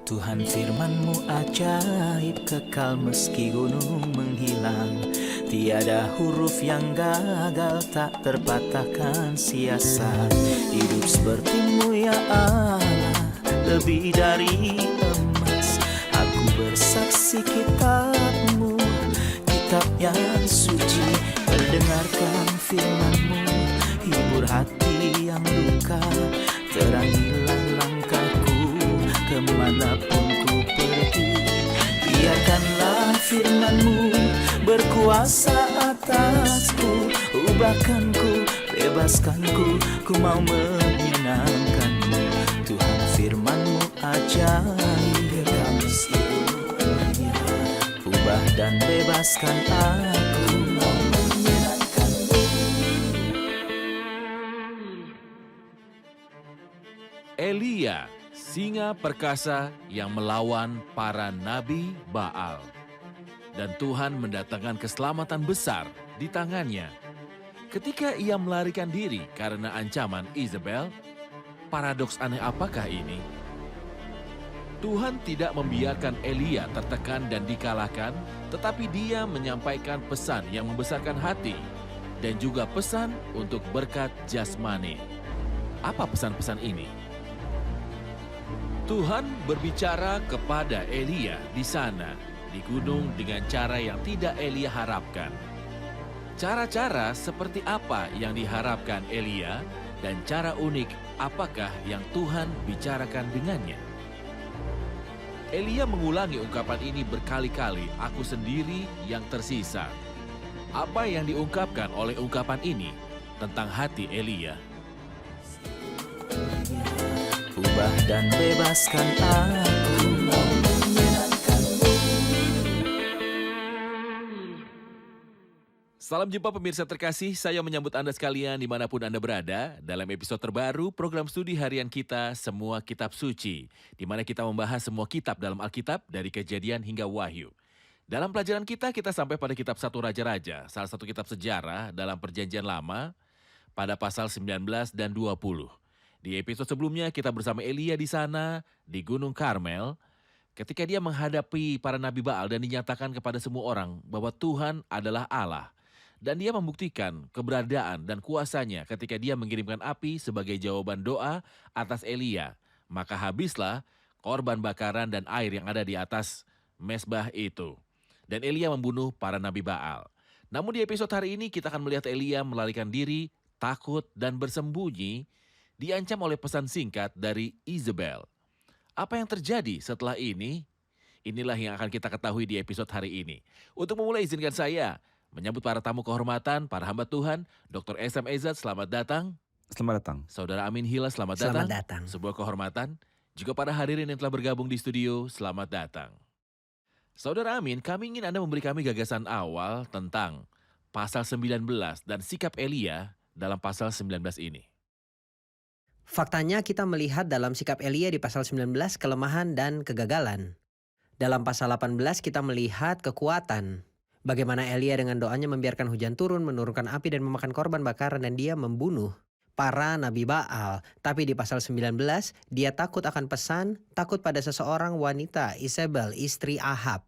Tuhan firman-Mu ajaib, kekal meski gunung menghilang. Tiada huruf yang gagal, tak terpatahkan siasat. Hidup seperti-Mu ya Allah, lebih dari emas. Aku bersaksi kitab-Mu, kitab yang suci. Mendengarkan firman-Mu, hibur hati yang luka. Terangilah langkahku kemanapun ku pergi. Biarkanlah firman-Mu berkuasa atasku. Ubahkanku, bebaskanku, ku mau menyenangkan-Mu. Tuhan firman-Mu ajaib, kami seluruhnya. Ubah dan bebaskan aku, mau menyenangkan-Mu. Elia, singa perkasa yang melawan para nabi Baal. Dan Tuhan mendatangkan keselamatan besar di tangannya. Ketika ia melarikan diri karena ancaman Isabel, paradoks aneh apakah ini? Tuhan tidak membiarkan Elia tertekan dan dikalahkan, tetapi dia menyampaikan pesan yang membesarkan hati dan juga pesan untuk berkat jasmani. Apa pesan-pesan ini? Tuhan berbicara kepada Elia di sana, di gunung dengan cara yang tidak Elia harapkan. Cara-cara seperti apa yang diharapkan Elia dan cara unik apakah yang Tuhan bicarakan dengannya? Elia mengulangi ungkapan ini berkali-kali, aku sendiri yang tersisa. Apa yang diungkapkan oleh ungkapan ini tentang hati Elia? Ubah dan bebaskan aku, mau menyenangkan-Mu. Salam jumpa pemirsa terkasih, saya menyambut Anda sekalian dimanapun Anda berada dalam episode terbaru program studi harian kita Semua Kitab Suci, di mana kita membahas semua kitab dalam Alkitab dari Kejadian hingga Wahyu. Dalam pelajaran kita sampai pada kitab 1 Raja-Raja, salah satu kitab sejarah dalam Perjanjian Lama, pada pasal 19 dan 20. Di episode sebelumnya kita bersama Elia di sana, di Gunung Karmel, ketika dia menghadapi para nabi Baal dan dinyatakan kepada semua orang bahwa Tuhan adalah Allah. Dan dia membuktikan keberadaan dan kuasanya ketika dia mengirimkan api sebagai jawaban doa atas Elia. Maka habislah korban bakaran dan air yang ada di atas mezbah itu. Dan Elia membunuh para nabi Baal. Namun di episode hari ini kita akan melihat Elia melarikan diri, takut dan bersembunyi, diancam oleh pesan singkat dari Isabel. Apa yang terjadi setelah ini? Inilah yang akan kita ketahui di episode hari ini. Untuk memulai izinkan saya menyambut para tamu kehormatan, para hamba Tuhan, Dr. S.M. Ezat, selamat datang. Selamat datang. Saudara Amin Hila, selamat datang. Selamat datang. Sebuah kehormatan. Juga para hadirin yang telah bergabung di studio, selamat datang. Saudara Amin, kami ingin Anda memberi kami gagasan awal tentang pasal 19 dan sikap Elia dalam pasal 19 ini. Faktanya kita melihat dalam sikap Elia di pasal 19 kelemahan dan kegagalan. Dalam pasal 18 kita melihat kekuatan. Bagaimana Elia dengan doanya membiarkan hujan turun, menurunkan api dan memakan korban bakaran dan dia membunuh para nabi Baal. Tapi di pasal 19 dia takut akan pesan, takut pada seseorang wanita Isabel, istri Ahab.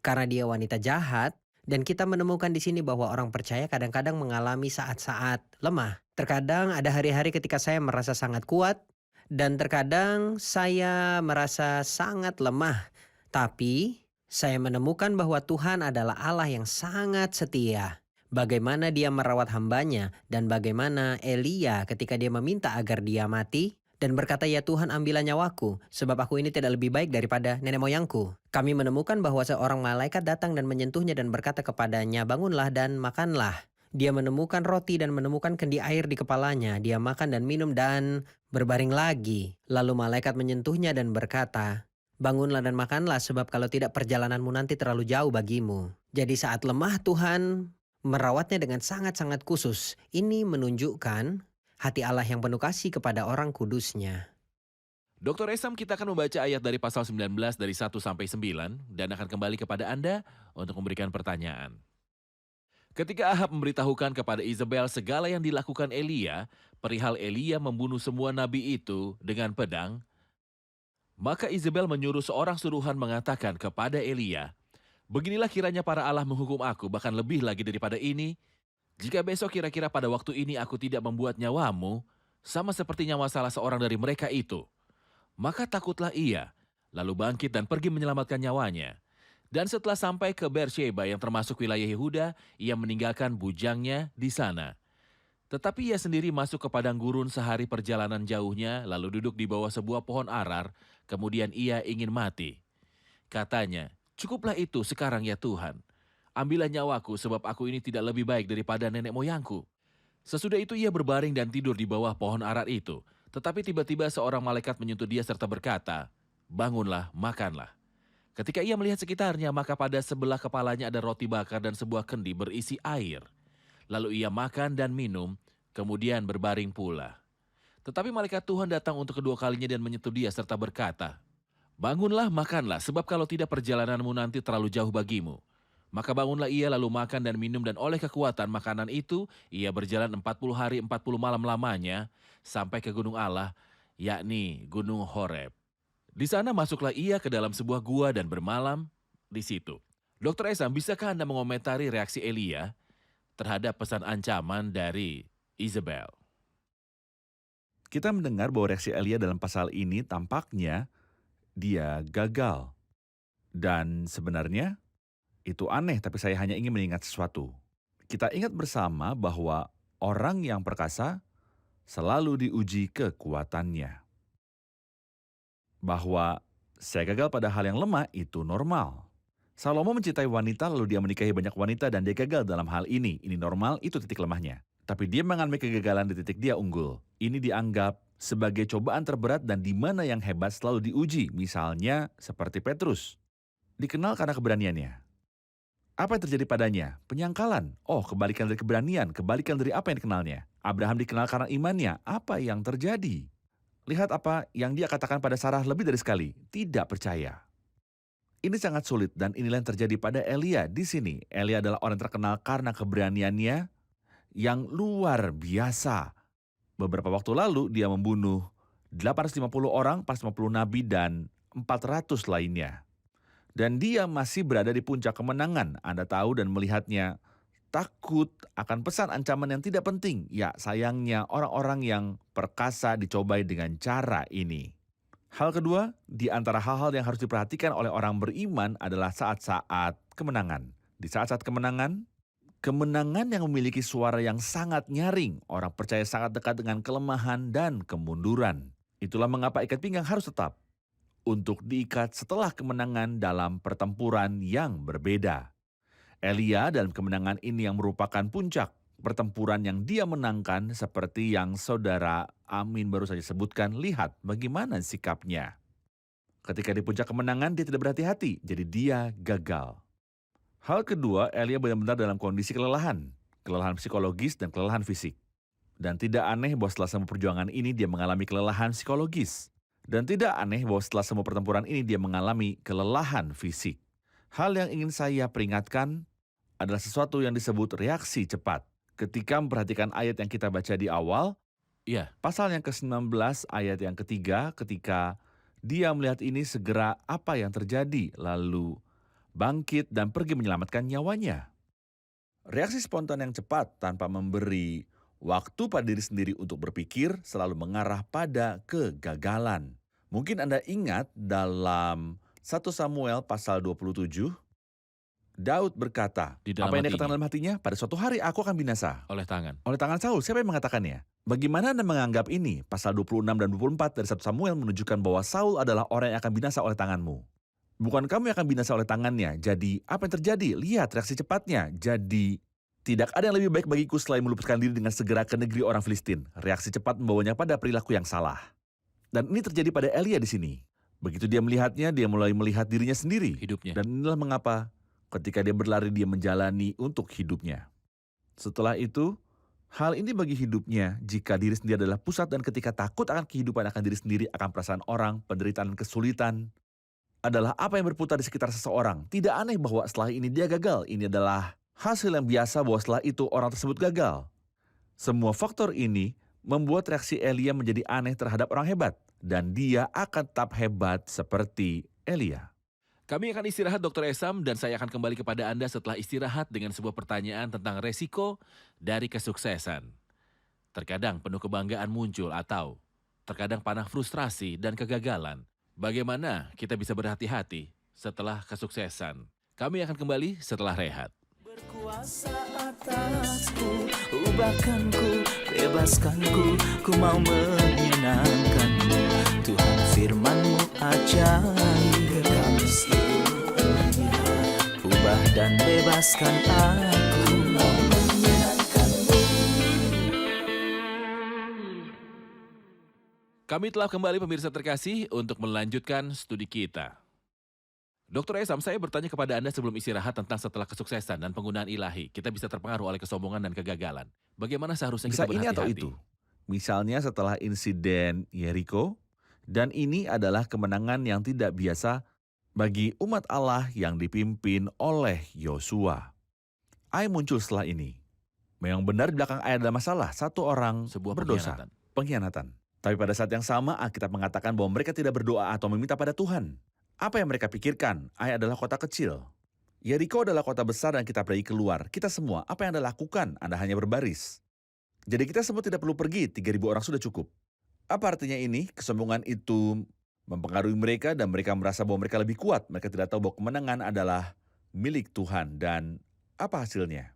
Karena dia wanita jahat dan kita menemukan di sini bahwa orang percaya kadang-kadang mengalami saat-saat lemah. Terkadang ada hari-hari ketika saya merasa sangat kuat dan terkadang saya merasa sangat lemah. Tapi saya menemukan bahwa Tuhan adalah Allah yang sangat setia. Bagaimana dia merawat hambanya dan bagaimana Elia ketika dia meminta agar dia mati dan berkata, ya Tuhan ambillah nyawaku sebab aku ini tidak lebih baik daripada nenek moyangku. Kami menemukan bahwa seorang malaikat datang dan menyentuhnya dan berkata kepadanya, bangunlah dan makanlah. Dia menemukan roti dan menemukan kendi air di kepalanya. Dia makan dan minum dan berbaring lagi. Lalu malaikat menyentuhnya dan berkata, bangunlah dan makanlah sebab kalau tidak perjalananmu nanti terlalu jauh bagimu. Jadi saat lemah Tuhan merawatnya dengan sangat-sangat khusus. Ini menunjukkan hati Allah yang penuh kasih kepada orang kudusnya. Dr. Esam, kita akan membaca ayat dari pasal 19 dari 1 sampai 9 dan akan kembali kepada Anda untuk memberikan pertanyaan. Ketika Ahab memberitahukan kepada Isabel segala yang dilakukan Elia, perihal Elia membunuh semua nabi itu dengan pedang, Maka Izebel menyuruh seorang suruhan mengatakan kepada Elia, "Beginilah kiranya para Allah menghukum aku, bahkan lebih lagi daripada ini. Jika besok kira-kira pada waktu ini aku tidak membuat nyawamu, sama seperti nyawa salah seorang dari mereka itu." Maka takutlah ia, lalu bangkit dan pergi menyelamatkan nyawanya. Dan setelah sampai ke Beersheba yang termasuk wilayah Yehuda, ia meninggalkan bujangnya di sana. Tetapi ia sendiri masuk ke padang gurun sehari perjalanan jauhnya, lalu duduk di bawah sebuah pohon arar, kemudian ia ingin mati. Katanya, "Cukuplah itu sekarang ya Tuhan. Ambillah nyawaku sebab aku ini tidak lebih baik daripada nenek moyangku." Sesudah itu ia berbaring dan tidur di bawah pohon arar itu. Tetapi tiba-tiba seorang malaikat menyentuh dia serta berkata, "Bangunlah, makanlah." Ketika ia melihat sekitarnya, maka pada sebelah kepalanya ada roti bakar dan sebuah kendi berisi air. Lalu ia makan dan minum, kemudian berbaring pula. Tetapi malaikat Tuhan datang untuk kedua kalinya dan menyentuh dia serta berkata, "Bangunlah, makanlah, sebab kalau tidak perjalananmu nanti terlalu jauh bagimu." Maka bangunlah ia lalu makan dan minum, dan oleh kekuatan makanan itu ia berjalan 40 hari 40 malam lamanya sampai ke gunung Allah, yakni Gunung Horeb. Di sana masuklah ia ke dalam sebuah gua dan bermalam di situ. Dokter Esam, bisakah Anda mengomentari reaksi Elia terhadap pesan ancaman dari Izebel? Kita mendengar bahwa reaksi Elia dalam pasal ini tampaknya dia gagal. Dan sebenarnya itu aneh, tapi saya hanya ingin mengingat sesuatu. Kita ingat bersama bahwa orang yang perkasa selalu diuji kekuatannya. Bahwa saya gagal pada hal yang lemah itu normal. Salomo mencintai wanita lalu dia menikahi banyak wanita dan dia gagal dalam hal ini. Ini normal, itu titik lemahnya. Tapi dia mengalami kegagalan di titik dia unggul. Ini dianggap sebagai cobaan terberat dan di mana yang hebat selalu diuji. Misalnya seperti Petrus. Dikenal karena keberaniannya. Apa yang terjadi padanya? Penyangkalan. Oh, kebalikan dari keberanian, kebalikan dari apa yang dikenalnya. Abraham dikenal karena imannya. Apa yang terjadi? Lihat apa yang dia katakan pada Sarah lebih dari sekali. Tidak percaya. Ini sangat sulit dan inilah yang terjadi pada Elia di sini. Elia adalah orang terkenal karena keberaniannya yang luar biasa. Beberapa waktu lalu dia membunuh 850 orang, 450 nabi dan 400 lainnya. Dan dia masih berada di puncak kemenangan. Anda tahu dan melihatnya takut akan pesan ancaman yang tidak penting. Ya, sayangnya orang-orang yang perkasa dicobai dengan cara ini. Hal kedua, di antara hal-hal yang harus diperhatikan oleh orang beriman adalah saat-saat kemenangan. Di saat-saat kemenangan, kemenangan yang memiliki suara yang sangat nyaring. Orang percaya sangat dekat dengan kelemahan dan kemunduran. Itulah mengapa ikat pinggang harus tetap untuk diikat setelah kemenangan dalam pertempuran yang berbeda. Elia dalam kemenangan ini yang merupakan puncak pertempuran yang dia menangkan seperti yang saudara Amin baru saja sebutkan. Lihat bagaimana sikapnya. Ketika di puncak kemenangan dia tidak berhati-hati, jadi dia gagal. Hal kedua, Elia benar-benar dalam kondisi kelelahan. Kelelahan psikologis dan kelelahan fisik. Dan tidak aneh bahwa setelah semua perjuangan ini dia mengalami kelelahan psikologis. Dan tidak aneh bahwa setelah semua pertempuran ini dia mengalami kelelahan fisik. Hal yang ingin saya peringatkan adalah sesuatu yang disebut reaksi cepat. Ketika memperhatikan ayat yang kita baca di awal, Ya, pasal yang ke-19 ayat yang ketiga, ketika dia melihat ini segera apa yang terjadi, lalu bangkit dan pergi menyelamatkan nyawanya. Reaksi spontan yang cepat tanpa memberi waktu pada diri sendiri untuk berpikir selalu mengarah pada kegagalan. Mungkin Anda ingat dalam 1 Samuel pasal 27, Daud berkata, Di dalam apa yang dia hatinya. katakan dalam hatinya? Pada suatu hari aku akan binasa. oleh tangan. Oleh tangan Saul, siapa yang mengatakannya? Bagaimana Anda menganggap ini? Pasal 26 dan 24 dari 1 Samuel menunjukkan bahwa Saul adalah orang yang akan binasa oleh tanganmu. Bukan kamu yang akan binasa oleh tangannya. Jadi apa yang terjadi? Lihat reaksi cepatnya. Jadi tidak ada yang lebih baik bagiku selain meluputkan diri dengan segera ke negeri orang Filistin. Reaksi cepat membawanya pada perilaku yang salah. Dan ini terjadi pada Elia di sini. Begitu dia melihatnya, dia mulai melihat dirinya sendiri. Hidupnya. Dan inilah mengapa ketika dia berlari dia menjalani untuk hidupnya. Setelah itu, hal ini bagi hidupnya jika diri sendiri adalah pusat dan ketika takut akan kehidupan akan diri sendiri, akan perasaan orang, penderitaan dan kesulitan adalah apa yang berputar di sekitar seseorang. Tidak aneh bahwa setelah ini dia gagal. Ini adalah hasil yang biasa bahwa setelah itu orang tersebut gagal. Semua faktor ini membuat reaksi Elia menjadi aneh terhadap orang hebat. Dan dia akan tetap hebat seperti Elia. Kami akan istirahat Dr. Esam dan saya akan kembali kepada Anda setelah istirahat dengan sebuah pertanyaan tentang resiko dari kesuksesan. Terkadang penuh kebanggaan muncul atau terkadang panah frustrasi dan kegagalan. Bagaimana kita bisa berhati-hati setelah kesuksesan? Kami akan kembali setelah rehat. Berkuasa atasku, ubahkanku, bebaskanku, ku mau menyenangkanmu. Tuhan firman-Mu ajaib, kekal meskipun hilang. Ubah dan bebaskan aku, mau menyenangkanmu. Kami telah kembali pemirsa terkasih untuk melanjutkan studi kita. Dr. Esam, saya bertanya kepada Anda sebelum istirahat tentang setelah kesuksesan dan penggunaan ilahi, kita bisa terpengaruh oleh kesombongan dan kegagalan. Bagaimana seharusnya Bisa kita ini atau berhati-hati? itu. Misalnya setelah insiden Yeriko, dan ini adalah kemenangan yang tidak biasa bagi umat Allah yang dipimpin oleh Yosua. Ai muncul setelah ini. Memang benar di belakang Ai ada masalah, satu orang Sebuah berdosa, pengkhianatan. pengkhianatan. Tapi pada saat yang sama Alkitab mengatakan bahwa mereka tidak berdoa atau meminta pada Tuhan. Apa yang mereka pikirkan? Ai adalah kota kecil. Yeriko adalah kota besar dan kita pergi keluar. Kita semua, apa yang Anda lakukan? Anda hanya berbaris. Jadi kita semua tidak perlu pergi, 3.000 orang sudah cukup. Apa artinya ini? Kesombongan itu mempengaruhi mereka dan mereka merasa bahwa mereka lebih kuat. Mereka tidak tahu bahwa kemenangan adalah milik Tuhan. Dan apa hasilnya?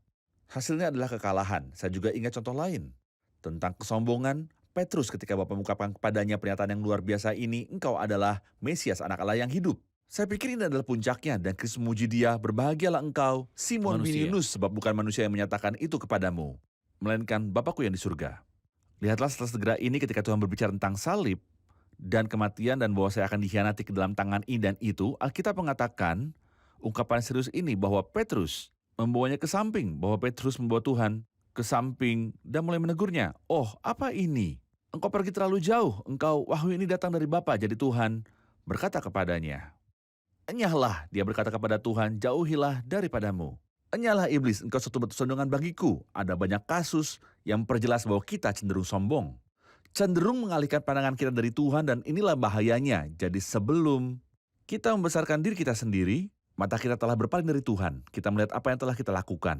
Hasilnya adalah kekalahan. Saya juga ingat contoh lain tentang kesombongan Petrus ketika Bapa mengungkapkan kepadanya pernyataan yang luar biasa ini, engkau adalah Mesias, anak Allah yang hidup. Saya pikir ini adalah puncaknya dan Kristus memuji dia, berbahagialah engkau, Simon bin Manusia. Yunus, sebab bukan manusia yang menyatakan itu kepadamu, melainkan Bapakku yang di surga. Lihatlah setelah segera ini ketika Tuhan berbicara tentang salib dan kematian dan bahwa saya akan dikhianati ke dalam tangan ini dan itu, Alkitab mengatakan ungkapan serius ini bahwa Petrus membawanya ke samping, bahwa Petrus membawa Tuhan ke samping dan mulai menegurnya. Oh, apa ini? Engkau pergi terlalu jauh. Engkau, wahyu ini datang dari Bapa. Jadi Tuhan berkata kepadanya, enyahlah, dia berkata kepada Tuhan, jauhilah daripadamu. Enyahlah iblis, engkau suatu batu sandungan bagiku. Ada banyak kasus yang memperjelas bahwa kita cenderung sombong. Cenderung mengalihkan pandangan kita dari Tuhan dan inilah bahayanya. Jadi sebelum kita membesarkan diri kita sendiri, mata kita telah berpaling dari Tuhan. Kita melihat apa yang telah kita lakukan.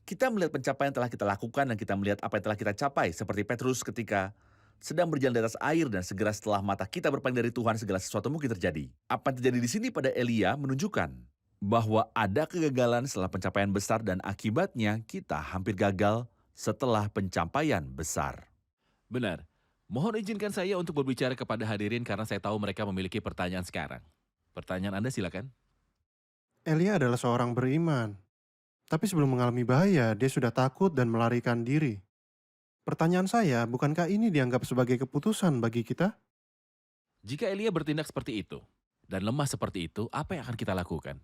Kita melihat pencapaian yang telah kita lakukan dan kita melihat apa yang telah kita capai. Seperti Petrus ketika sedang berjalan di atas air dan segera setelah mata kita berpaling dari Tuhan, segala sesuatu mungkin terjadi. Apa yang terjadi di sini pada Elia menunjukkan bahwa ada kegagalan setelah pencapaian besar dan akibatnya kita hampir gagal setelah pencapaian besar. Benar. Mohon izinkan saya untuk berbicara kepada hadirin karena saya tahu mereka memiliki pertanyaan sekarang. Pertanyaan Anda silakan. Elia adalah seorang beriman. Tapi sebelum mengalami bahaya, dia sudah takut dan melarikan diri. Pertanyaan saya, bukankah ini dianggap sebagai keputusan bagi kita? Jika Elia bertindak seperti itu dan lemah seperti itu, apa yang akan kita lakukan?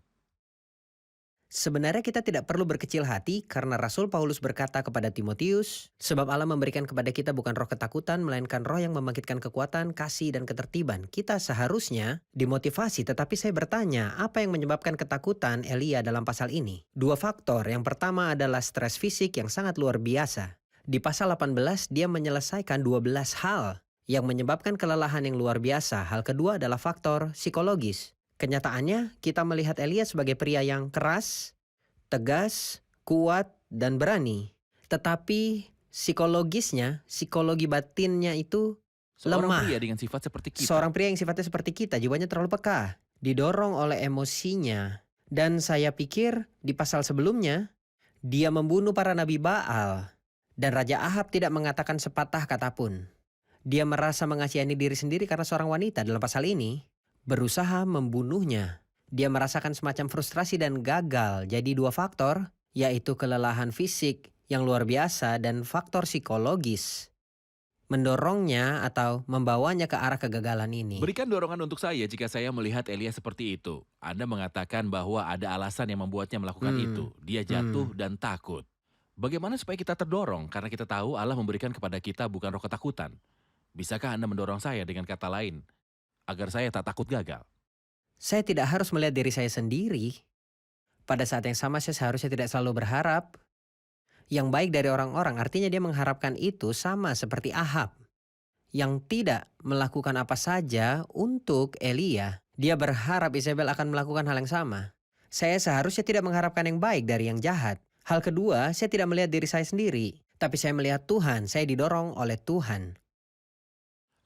Sebenarnya kita tidak perlu berkecil hati karena Rasul Paulus berkata kepada Timotius, sebab Allah memberikan kepada kita bukan roh ketakutan, melainkan roh yang membangkitkan kekuatan, kasih, dan ketertiban. Kita seharusnya dimotivasi, tetapi saya bertanya, apa yang menyebabkan ketakutan Elia dalam pasal ini? Dua faktor. Yang pertama adalah stres fisik yang sangat luar biasa. Di pasal 18, dia menyelesaikan 12 hal yang menyebabkan kelelahan yang luar biasa. Hal kedua adalah faktor psikologis. Kenyataannya, kita melihat Elia sebagai pria yang keras, tegas, kuat, dan berani. Tetapi psikologisnya, psikologi batinnya itu Seorang lemah. pria dengan sifat seperti kita. Seorang pria yang sifatnya seperti kita, jiwanya terlalu peka, didorong oleh emosinya. Dan saya pikir di pasal sebelumnya, dia membunuh para nabi Baal. Dan Raja Ahab tidak mengatakan sepatah kata pun. Dia merasa mengasihani diri sendiri karena seorang wanita dalam pasal ini berusaha membunuhnya. Dia merasakan semacam frustrasi dan gagal. Jadi dua faktor, yaitu kelelahan fisik yang luar biasa dan faktor psikologis, mendorongnya atau membawanya ke arah kegagalan ini. Berikan dorongan untuk saya jika saya melihat Elia seperti itu. Anda mengatakan bahwa ada alasan yang membuatnya melakukan itu. Dia jatuh dan takut. Bagaimana supaya kita terdorong? Karena kita tahu Allah memberikan kepada kita bukan roh ketakutan. Bisakah Anda mendorong saya dengan kata lain, agar saya tak takut gagal? Saya tidak harus melihat diri saya sendiri. Pada saat yang sama saya seharusnya tidak selalu berharap. yang baik dari orang-orang, artinya dia mengharapkan itu sama seperti Ahab yang tidak melakukan apa saja untuk Elia. Dia berharap Isabel akan melakukan hal yang sama. Saya seharusnya tidak mengharapkan yang baik dari yang jahat. Hal kedua, saya tidak melihat diri saya sendiri, tapi saya melihat Tuhan, saya didorong oleh Tuhan.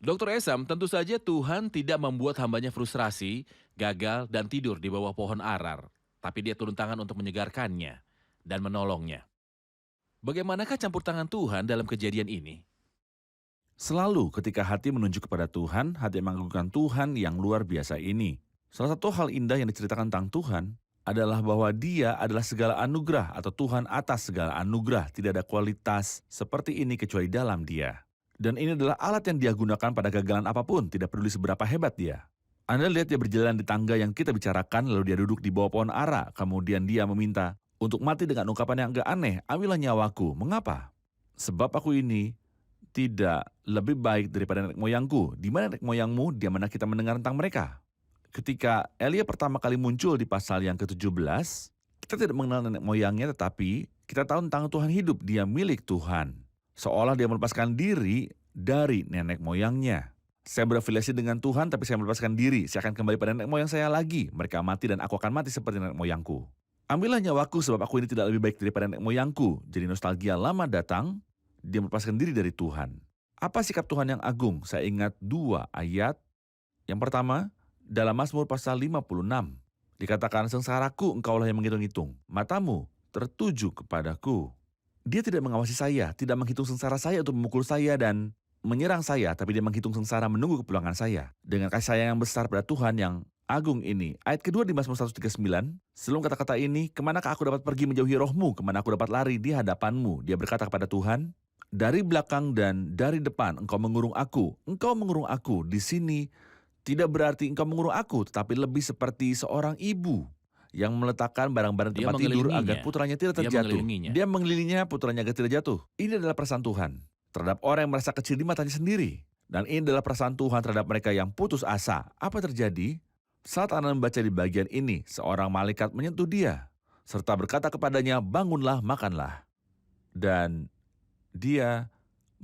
Dr. Esam, tentu saja Tuhan tidak membuat hambanya frustrasi, gagal, dan tidur di bawah pohon arar. Tapi dia turun tangan untuk menyegarkannya dan menolongnya. Bagaimanakah campur tangan Tuhan dalam kejadian ini? Selalu ketika hati menunjuk kepada Tuhan, hati mengagungkan Tuhan yang luar biasa ini. Salah satu hal indah yang diceritakan tentang Tuhan adalah bahwa Dia adalah segala anugerah atau Tuhan atas segala anugerah. Tidak ada kualitas seperti ini kecuali dalam Dia. Dan ini adalah alat yang Dia gunakan pada kegagalan apapun, tidak peduli seberapa hebat Dia. Anda lihat Dia berjalan di tangga yang kita bicarakan, lalu Dia duduk di bawah pohon ara, kemudian Dia meminta untuk mati dengan ungkapan yang agak aneh, ambillah nyawaku. Mengapa? Sebab aku ini tidak lebih baik daripada nenek moyangku. Di mana nenek moyangmu? Di mana kita mendengar tentang mereka? Ketika Elia pertama kali muncul di pasal yang ke-17, kita tidak mengenal nenek moyangnya, tetapi kita tahu tentang Tuhan hidup. Dia milik Tuhan. Seolah dia melepaskan diri dari nenek moyangnya. Saya berafiliasi dengan Tuhan, tapi saya melepaskan diri. Saya akan kembali pada nenek moyang saya lagi. Mereka mati dan aku akan mati seperti nenek moyangku. Ambillah nyawaku sebab aku ini tidak lebih baik daripada nenek moyangku. Jadi nostalgia lama datang, dia melepaskan diri dari Tuhan. Apa sikap Tuhan yang agung? Saya ingat 2 ayat. Yang pertama, dalam Mazmur pasal 56, dikatakan, sengsaraku engkaulah yang menghitung-hitung, matamu tertuju kepadaku. Dia tidak mengawasi saya, tidak menghitung sengsara saya untuk memukul saya dan menyerang saya, tapi dia menghitung sengsara menunggu kepulangan saya. Dengan kasih sayang yang besar pada Tuhan yang agung ini. Ayat kedua di Mazmur 139, sebelum kata-kata ini, kemanakah aku dapat pergi menjauhi rohmu, kemana aku dapat lari di hadapanmu. Dia berkata kepada Tuhan, dari belakang dan dari depan engkau mengurung aku. Engkau mengurung aku. Di sini tidak berarti engkau mengurung aku, tetapi lebih seperti seorang ibu yang meletakkan barang-barang Dia tempat tidur mengelilinginya. agar putranya tidak Dia terjatuh. mengelilinginya. Dia mengelilinginya putranya agar tidak jatuh. Ini adalah perasaan Tuhan terhadap orang yang merasa kecil di matanya sendiri. Dan ini adalah perasaan Tuhan terhadap mereka yang putus asa. Apa terjadi? Saat Anda membaca di bagian ini, seorang malaikat menyentuh dia, serta berkata kepadanya, bangunlah, makanlah. Dan dia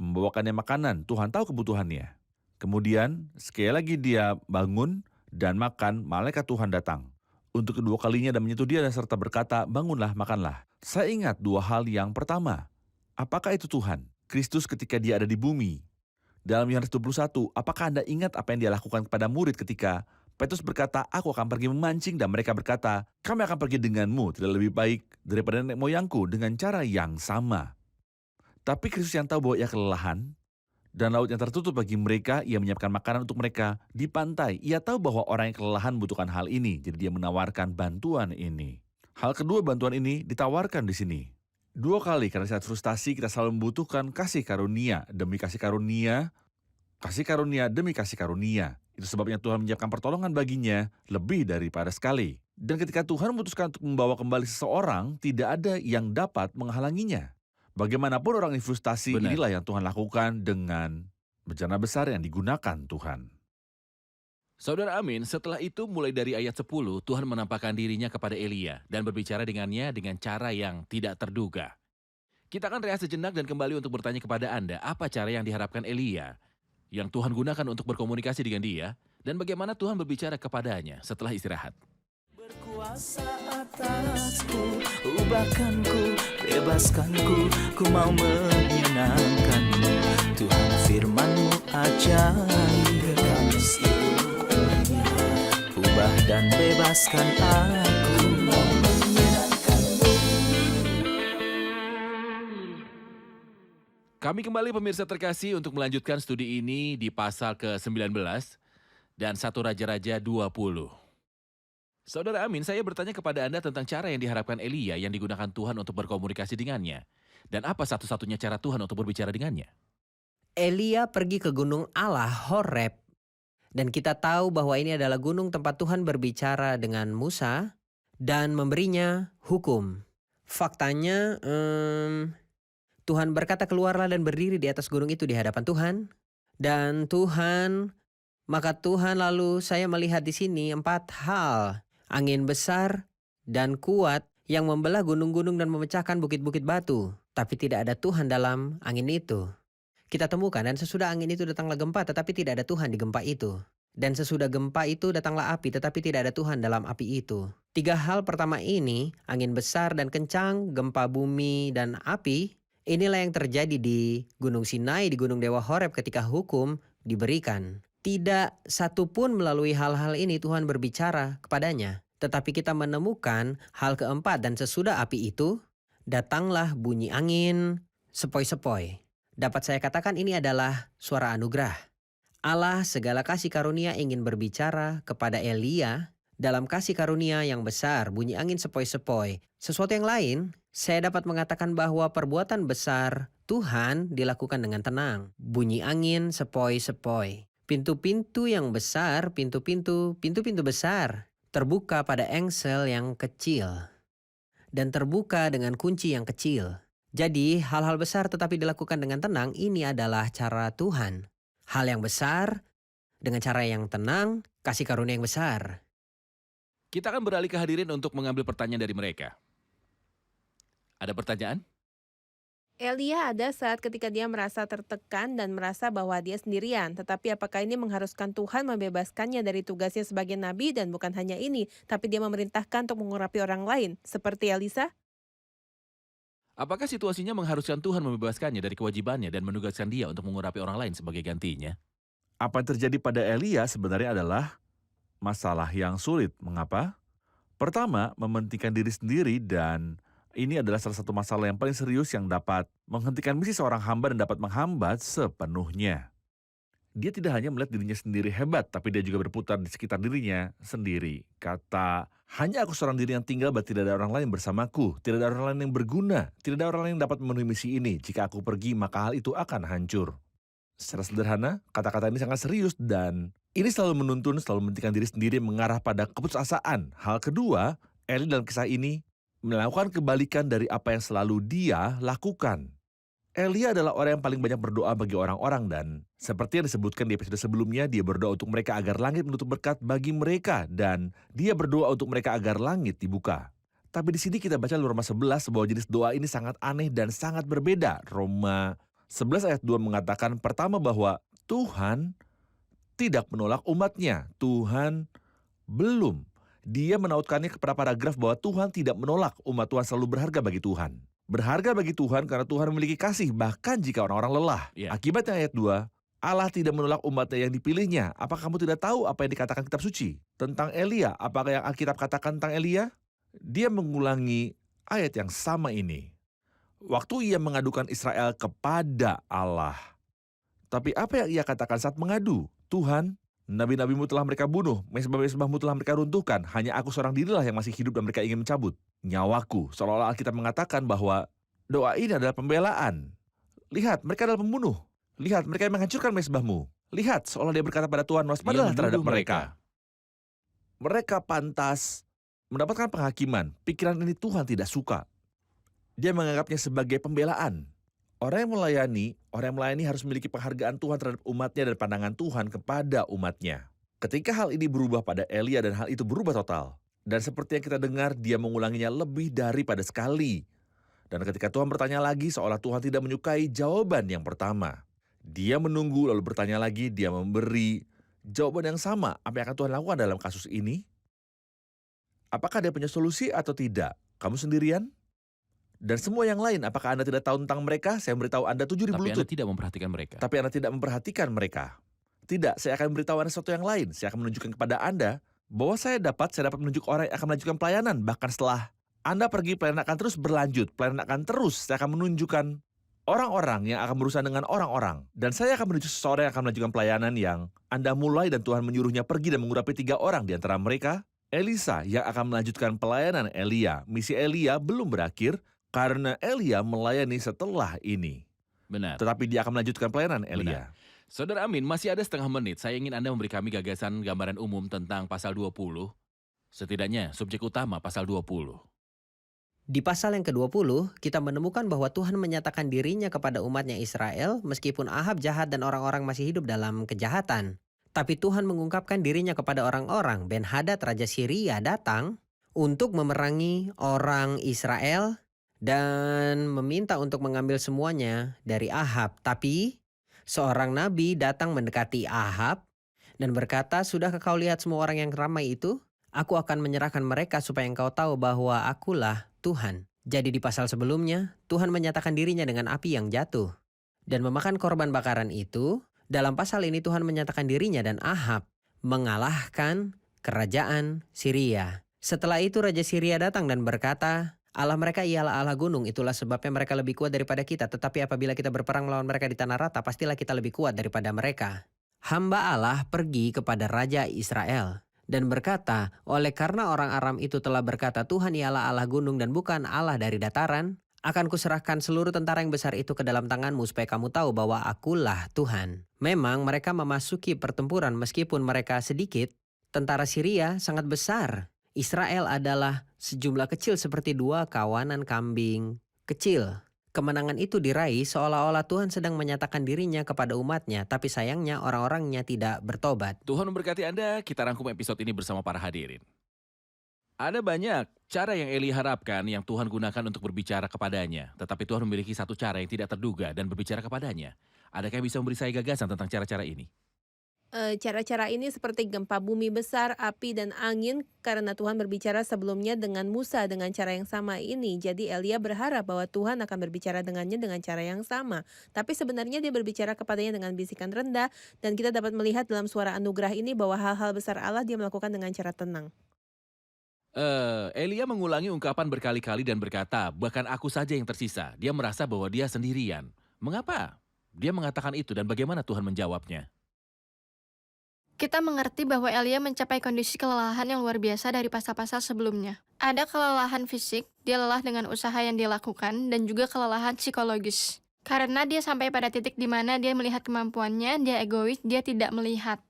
membawakannya makanan, Tuhan tahu kebutuhannya. Kemudian sekali lagi dia bangun dan makan, malaikat Tuhan datang. Untuk kedua kalinya dan menyentuh dia dan serta berkata, bangunlah, makanlah. Saya ingat 2 hal. Yang pertama, apakah itu Tuhan? Kristus ketika dia ada di bumi. Dalam Yohanes 21, apakah Anda ingat apa yang dia lakukan kepada murid ketika Petrus berkata, aku akan pergi memancing, dan mereka berkata, kami akan pergi denganmu, tidak lebih baik daripada nenek moyangku, dengan cara yang sama. Tapi Kristus yang tahu bahwa ia kelelahan, dan laut yang tertutup bagi mereka, ia menyiapkan makanan untuk mereka di pantai. Ia tahu bahwa orang yang kelelahan membutuhkan hal ini, jadi dia menawarkan bantuan ini. Hal kedua, bantuan ini ditawarkan di sini. 2 kali, karena saat frustasi kita selalu membutuhkan kasih karunia demi kasih karunia demi kasih karunia. Itu sebabnya Tuhan menyiapkan pertolongan baginya lebih daripada sekali. Dan ketika Tuhan memutuskan untuk membawa kembali seseorang, tidak ada yang dapat menghalanginya. Bagaimanapun orang ini frustasi, Benar. inilah yang Tuhan lakukan dengan bencana besar yang digunakan Tuhan. Saudara Amin, setelah itu mulai dari ayat 10, Tuhan menampakkan dirinya kepada Elia dan berbicara dengannya dengan cara yang tidak terduga. Kita akan rehat sejenak dan kembali untuk bertanya kepada Anda, apa cara yang diharapkan Elia yang Tuhan gunakan untuk berkomunikasi dengan dia, dan bagaimana Tuhan berbicara kepadanya setelah istirahat. Berkuasa atasku, ubahkanku, bebaskanku, ku mau menyenangkanmu. Tuhan firman-Mu ajaib, kami seluruhnya. Ubah dan bebaskan aku, mau menyenangkanmu. Kami kembali pemirsa terkasih untuk melanjutkan studi ini di pasal ke-19 dan 1 Raja-Raja 20. Saudara Amin, saya bertanya kepada Anda tentang cara yang diharapkan Elia yang digunakan Tuhan untuk berkomunikasi dengannya. Dan apa satu-satunya cara Tuhan untuk berbicara dengannya? Elia pergi ke gunung Allah, Horeb. Dan kita tahu bahwa ini adalah gunung tempat Tuhan berbicara dengan Musa dan memberinya hukum. Faktanya, Tuhan berkata, keluarlah dan berdiri di atas gunung itu di hadapan Tuhan. Dan maka Tuhan lalu saya melihat di sini 4 hal. Angin besar dan kuat yang membelah gunung-gunung dan memecahkan bukit-bukit batu. tapi tidak ada Tuhan dalam angin itu. Kita temukan dan sesudah angin itu datanglah gempa tetapi tidak ada Tuhan di gempa itu. Dan sesudah gempa itu datanglah api tetapi tidak ada Tuhan dalam api itu. 3 hal pertama ini, angin besar dan kencang, gempa bumi dan api, inilah yang terjadi di Gunung Sinai, di Gunung Dewa Horeb ketika hukum diberikan. Tidak satu pun melalui hal-hal ini Tuhan berbicara kepadanya. Tetapi kita menemukan hal keempat dan sesudah api itu, datanglah bunyi angin sepoi-sepoi. Dapat saya katakan ini adalah suara anugerah. Allah segala kasih karunia ingin berbicara kepada Elia dalam kasih karunia yang besar, bunyi angin sepoi-sepoi. Sesuatu yang lain, saya dapat mengatakan bahwa perbuatan besar Tuhan dilakukan dengan tenang. Bunyi angin sepoi-sepoi. Pintu-pintu yang besar, pintu-pintu besar terbuka pada engsel yang kecil dan terbuka dengan kunci yang kecil. Jadi hal-hal besar tetapi dilakukan dengan tenang, ini adalah cara Tuhan. Hal yang besar dengan cara yang tenang, kasih karunia yang besar. Kita akan beralih ke hadirin untuk mengambil pertanyaan dari mereka. Ada pertanyaan? Elia ada saat ketika dia merasa tertekan dan merasa bahwa dia sendirian. Tetapi apakah ini mengharuskan Tuhan membebaskannya dari tugasnya sebagai nabi, dan bukan hanya ini, tapi dia memerintahkan untuk mengurapi orang lain, seperti Elisa? Apakah situasinya mengharuskan Tuhan membebaskannya dari kewajibannya dan menugaskan dia untuk mengurapi orang lain sebagai gantinya? Apa yang terjadi pada Elia sebenarnya adalah masalah yang sulit. Mengapa? Pertama, mementingkan diri sendiri, dan ini adalah salah satu masalah yang paling serius yang dapat menghentikan misi seorang hamba dan dapat menghambat sepenuhnya. Dia tidak hanya melihat dirinya sendiri hebat, tapi dia juga berputar di sekitar dirinya sendiri. Kata, hanya aku seorang diri yang tinggal, berarti tidak ada orang lain bersamaku. Tidak ada orang lain yang berguna. Tidak ada orang lain yang dapat memenuhi misi ini. Jika aku pergi, maka hal itu akan hancur. Secara sederhana, kata-kata ini sangat serius, dan ini selalu menuntun, selalu mementingkan diri sendiri, mengarah pada keputusasaan. Hal kedua, Eli dalam kisah ini melakukan kebalikan dari apa yang selalu dia lakukan. Elia adalah orang yang paling banyak berdoa bagi orang-orang, dan seperti yang disebutkan di episode sebelumnya, dia berdoa untuk mereka agar langit menutup berkat bagi mereka, dan dia berdoa untuk mereka agar langit dibuka. Tapi di sini kita baca Roma 11 bahwa jenis doa ini sangat aneh dan sangat berbeda. Roma 11 ayat 2 mengatakan pertama bahwa Tuhan tidak menolak umatnya. Tuhan belum. Dia menautkannya kepada paragraf bahwa Tuhan tidak menolak, umat Tuhan selalu berharga bagi Tuhan. Berharga bagi Tuhan karena Tuhan memiliki kasih bahkan jika orang-orang lelah. Ya. Akibatnya ayat 2, Allah tidak menolak umatnya yang dipilihnya. Apa kamu tidak tahu apa yang dikatakan kitab suci tentang Elia? Apakah yang Alkitab katakan tentang Elia? Dia mengulangi ayat yang sama ini. Waktu ia mengadukan Israel kepada Allah. Tapi apa yang ia katakan saat mengadu? Tuhan, nabi-nabimu telah mereka bunuh, mesbah-mesbahmu telah mereka runtuhkan, hanya aku seorang dirilah yang masih hidup dan mereka ingin mencabut nyawaku. Seolah-olah Alkitab mengatakan bahwa doa ini adalah pembelaan. Lihat, mereka adalah pembunuh. Lihat, mereka yang menghancurkan mesbahmu. Lihat, seolah dia berkata pada Tuhan, waspadalah terhadap mereka. Mereka pantas mendapatkan penghakiman. Pikiran ini Tuhan tidak suka. Dia menganggapnya sebagai pembelaan. Orang yang melayani harus memiliki penghargaan Tuhan terhadap umatnya dan pandangan Tuhan kepada umatnya. Ketika hal ini berubah pada Elia dan hal itu berubah total. Dan seperti yang kita dengar, dia mengulanginya lebih daripada sekali. Dan ketika Tuhan bertanya lagi, seolah Tuhan tidak menyukai jawaban yang pertama. Dia menunggu lalu bertanya lagi, dia memberi jawaban yang sama. Apa yang akan Tuhan lakukan dalam kasus ini? Apakah dia punya solusi atau tidak? Kamu sendirian? Dan semua yang lain, apakah Anda tidak tahu tentang mereka? Saya memberitahu Anda 7.000 Tapi Anda lutut. tidak memperhatikan mereka. Tapi Anda tidak memperhatikan mereka. Tidak, saya akan memberitahu Anda sesuatu yang lain. Saya akan menunjukkan kepada Anda bahwa saya dapat menunjuk orang yang akan melanjutkan pelayanan. Bahkan setelah Anda pergi, pelayanan akan terus berlanjut. Pelayanan akan terus, saya akan menunjukkan orang-orang yang akan berurusan dengan orang-orang. Dan saya akan menunjuk seseorang yang akan melanjutkan pelayanan yang Anda mulai dan Tuhan menyuruhnya pergi dan mengurapi 3 orang. Di antara mereka, Elisa yang akan melanjutkan pelayanan Elia. Misi Elia belum berakhir karena Elia melayani setelah ini. Benar. Tetapi dia akan melanjutkan pelayanan Elia. Saudara Amin, masih ada setengah menit. Saya ingin Anda memberi kami gagasan gambaran umum tentang pasal 20. Setidaknya subjek utama pasal 20. Di pasal yang ke-20, kita menemukan bahwa Tuhan menyatakan dirinya kepada umatnya Israel meskipun Ahab jahat dan orang-orang masih hidup dalam kejahatan. Tapi Tuhan mengungkapkan dirinya kepada orang-orang. Ben-Hadad Raja Syria datang untuk memerangi orang Israel dan meminta untuk mengambil semuanya dari Ahab. Tapi seorang nabi datang mendekati Ahab dan berkata, "Sudahkah kau lihat semua orang yang ramai itu? Aku akan menyerahkan mereka supaya engkau tahu bahwa akulah Tuhan." Jadi di pasal sebelumnya, Tuhan menyatakan dirinya dengan api yang jatuh dan memakan korban bakaran itu. Dalam pasal ini Tuhan menyatakan dirinya dan Ahab mengalahkan kerajaan Syria. Setelah itu Raja Syria datang dan berkata, "Allah mereka ialah Allah gunung, itulah sebabnya mereka lebih kuat daripada kita. Tetapi apabila kita berperang melawan mereka di tanah rata, pastilah kita lebih kuat daripada mereka." Hamba Allah pergi kepada Raja Israel dan berkata, "Oleh karena orang Aram itu telah berkata, Tuhan ialah Allah gunung dan bukan Allah dari dataran, akan kuserahkan seluruh tentara yang besar itu ke dalam tanganmu supaya kamu tahu bahwa akulah Tuhan." Memang mereka memasuki pertempuran meskipun mereka sedikit, tentara Syria sangat besar. Israel adalah sejumlah kecil seperti 2 kawanan kambing kecil. Kemenangan itu diraih seolah-olah Tuhan sedang menyatakan dirinya kepada umatnya, tapi sayangnya orang-orangnya tidak bertobat. Tuhan memberkati Anda, kita rangkum episode ini bersama para hadirin. Ada banyak cara yang Eli harapkan yang Tuhan gunakan untuk berbicara kepadanya. Tetapi Tuhan memiliki satu cara yang tidak terduga dan berbicara kepadanya. Adakah yang bisa memberi saya gagasan tentang cara-cara ini? Cara-cara ini seperti gempa bumi besar, api, dan angin karena Tuhan berbicara sebelumnya dengan Musa dengan cara yang sama ini. Jadi Elia berharap bahwa Tuhan akan berbicara dengannya dengan cara yang sama. Tapi sebenarnya dia berbicara kepadanya dengan bisikan rendah dan kita dapat melihat dalam suara anugerah ini bahwa hal-hal besar Allah dia melakukan dengan cara tenang. Elia mengulangi ungkapan berkali-kali dan berkata, bahkan aku saja yang tersisa. Dia merasa bahwa dia sendirian. Mengapa dia mengatakan itu dan bagaimana Tuhan menjawabnya? Kita mengerti bahwa Elia mencapai kondisi kelelahan yang luar biasa dari pasal-pasal sebelumnya. Ada kelelahan fisik, dia lelah dengan usaha yang dia lakukan, dan juga kelelahan psikologis. Karena dia sampai pada titik di mana dia melihat kemampuannya, dia egois, dia tidak melihat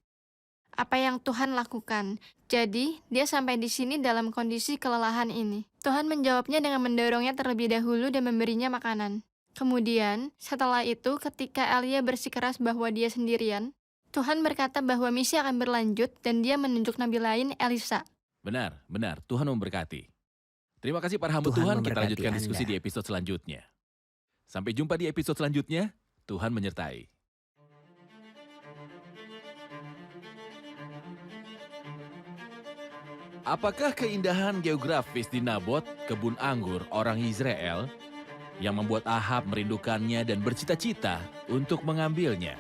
apa yang Tuhan lakukan. Jadi, dia sampai di sini dalam kondisi kelelahan ini. Tuhan menjawabnya dengan mendorongnya terlebih dahulu dan memberinya makanan. Kemudian, setelah itu, ketika Elia bersikeras bahwa dia sendirian, Tuhan berkata bahwa misi akan berlanjut dan dia menunjuk nabi lain, Elisa. Benar. Tuhan memberkati. Terima kasih para hamba Tuhan. Kita lanjutkan diskusi di episode selanjutnya. Sampai jumpa di episode selanjutnya. Tuhan menyertai. Apakah keindahan geografis di Nabot, kebun anggur orang Israel, yang membuat Ahab merindukannya dan bercita-cita untuk mengambilnya?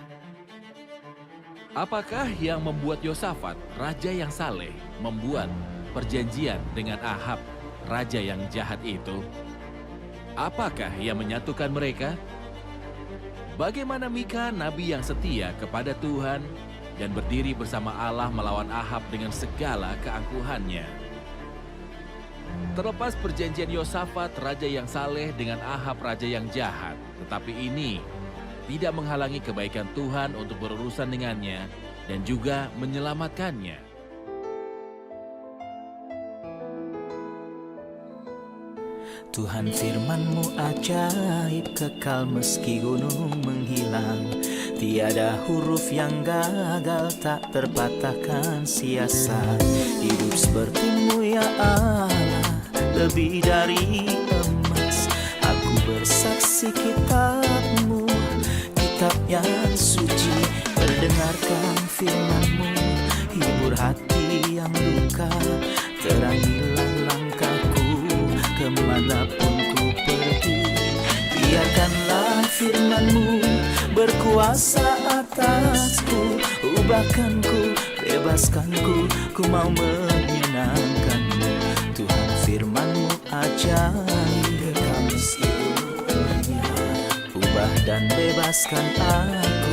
Apakah yang membuat Yosafat, raja yang saleh, membuat perjanjian dengan Ahab, raja yang jahat itu? Apakah yang menyatukan mereka? Bagaimana Mika, nabi yang setia kepada Tuhan dan berdiri bersama Allah melawan Ahab dengan segala keangkuhannya? Terlepas perjanjian Yosafat, raja yang saleh dengan Ahab, raja yang jahat, tetapi ini tidak menghalangi kebaikan Tuhan untuk berurusan dengannya dan juga menyelamatkannya. Tuhan firman-Mu ajaib, kekal meski gunung menghilang. Tiada huruf yang gagal, tak terpatahkan sia-sia. Hidup seperti-Mu ya Allah, lebih dari emas. Aku bersaksi kitab-Mu, kitab yang suci. Mendengarkan firman-Mu, hibur hati yang luka. Terangilah langkahku kemanapun ku pergi. Biarkanlah firman-Mu berkuasa atasku. Ubahkanku, bebaskanku, ku mau menyenangkan-Mu. Tuhan firman-Mu ajaib, kekal meski gunung, ubah dan bebaskan aku.